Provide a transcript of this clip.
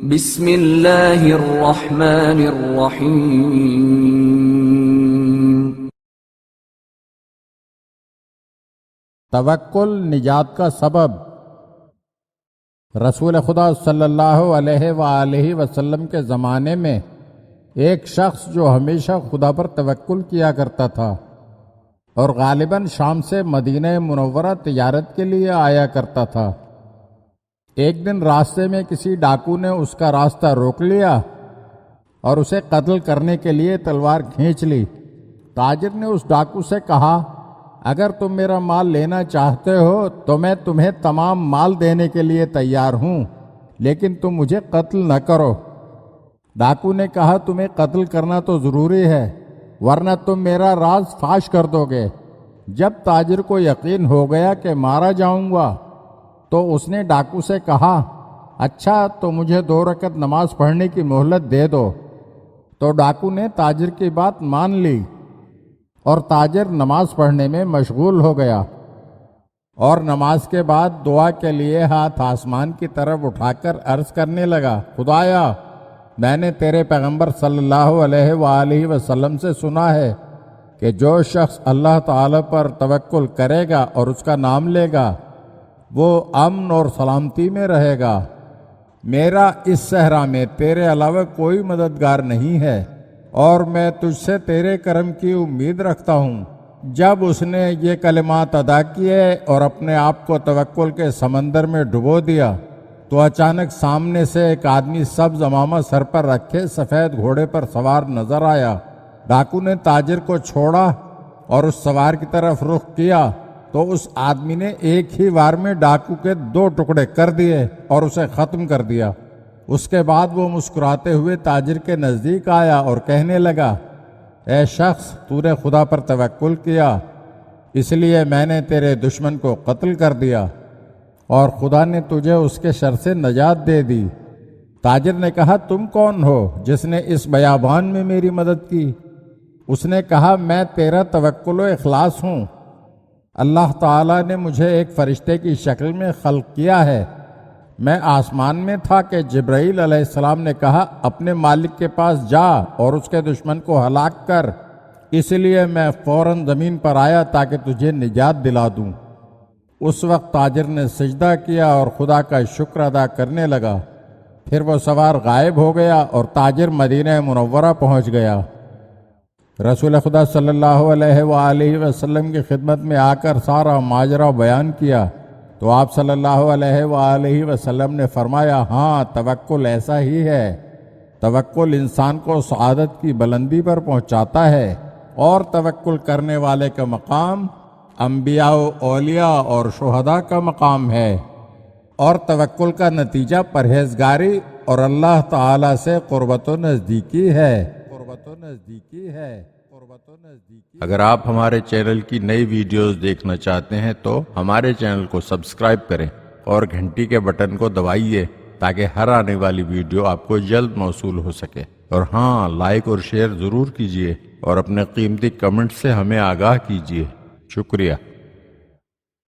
بسم اللہ الرحمن الرحیم۔ توکل نجات کا سبب۔ رسول خدا صلی اللہ علیہ وآلہ وسلم کے زمانے میں ایک شخص جو ہمیشہ خدا پر توکل کیا کرتا تھا اور غالباً شام سے مدینہ منورہ تجارت کے لیے آیا کرتا تھا، ایک دن راستے میں کسی ڈاکو نے اس کا راستہ روک لیا اور اسے قتل کرنے کے لیے تلوار کھینچ لی۔ تاجر نے اس ڈاکو سے کہا، اگر تم میرا مال لینا چاہتے ہو تو میں تمہیں تمام مال دینے کے لیے تیار ہوں، لیکن تم مجھے قتل نہ کرو۔ ڈاکو نے کہا، تمہیں قتل کرنا تو ضروری ہے ورنہ تم میرا راز فاش کر دو گے۔ جب تاجر کو یقین ہو گیا کہ مارا جاؤں گا تو اس نے ڈاکو سے کہا، اچھا تو مجھے 2 رکعت نماز پڑھنے کی مہلت دے دو۔ تو ڈاکو نے تاجر کی بات مان لی اور تاجر نماز پڑھنے میں مشغول ہو گیا اور نماز کے بعد دعا کے لیے ہاتھ آسمان کی طرف اٹھا کر عرض کرنے لگا، خدایا، میں نے تیرے پیغمبر صلی اللہ علیہ وآلہ وسلم سے سنا ہے کہ جو شخص اللہ تعالی پر توکل کرے گا اور اس کا نام لے گا وہ امن اور سلامتی میں رہے گا۔ میرا اس صحرا میں تیرے علاوہ کوئی مددگار نہیں ہے اور میں تجھ سے تیرے کرم کی امید رکھتا ہوں۔ جب اس نے یہ کلمات ادا کیے اور اپنے آپ کو توکل کے سمندر میں ڈبو دیا تو اچانک سامنے سے ایک آدمی سبز عمامہ سر پر رکھے سفید گھوڑے پر سوار نظر آیا۔ ڈاکو نے تاجر کو چھوڑا اور اس سوار کی طرف رخ کیا تو اس آدمی نے ایک ہی وار میں ڈاکو کے 2 ٹکڑے کر دیے اور اسے ختم کر دیا۔ اس کے بعد وہ مسکراتے ہوئے تاجر کے نزدیک آیا اور کہنے لگا، اے شخص، تو نے خدا پر توکل کیا، اس لیے میں نے تیرے دشمن کو قتل کر دیا اور خدا نے تجھے اس کے شر سے نجات دے دی۔ تاجر نے کہا، تم کون ہو جس نے اس بیابان میں میری مدد کی؟ اس نے کہا، میں تیرا توکل و اخلاص ہوں۔ اللہ تعالیٰ نے مجھے ایک فرشتے کی شکل میں خلق کیا ہے۔ میں آسمان میں تھا کہ جبرائیل علیہ السلام نے کہا، اپنے مالک کے پاس جا اور اس کے دشمن کو ہلاک کر، اس لیے میں فوراً زمین پر آیا تاکہ تجھے نجات دلا دوں۔ اس وقت تاجر نے سجدہ کیا اور خدا کا شکر ادا کرنے لگا۔ پھر وہ سوار غائب ہو گیا اور تاجر مدینہ منورہ پہنچ گیا۔ رسول خدا صلی اللہ علیہ وآلہ وسلم کی خدمت میں آ کر سارا ماجرا بیان کیا تو آپ صلی اللہ علیہ وآلہ وسلم نے فرمایا، ہاں، توکل ایسا ہی ہے۔ توکل انسان کو سعادت کی بلندی پر پہنچاتا ہے اور توکل کرنے والے کا مقام انبیاء و اولیاء اور شہداء کا مقام ہے، اور توکل کا نتیجہ پرہیزگاری اور اللہ تعالی سے قربت و نزدیکی ہے۔ اگر آپ ہمارے چینل کی نئی ویڈیوز دیکھنا چاہتے ہیں تو ہمارے چینل کو سبسکرائب کریں اور گھنٹی کے بٹن کو دبائیے تاکہ ہر آنے والی ویڈیو آپ کو جلد موصول ہو سکے۔ اور ہاں، لائک اور شیئر ضرور کیجیے اور اپنے قیمتی کمنٹ سے ہمیں آگاہ کیجیے۔ شکریہ۔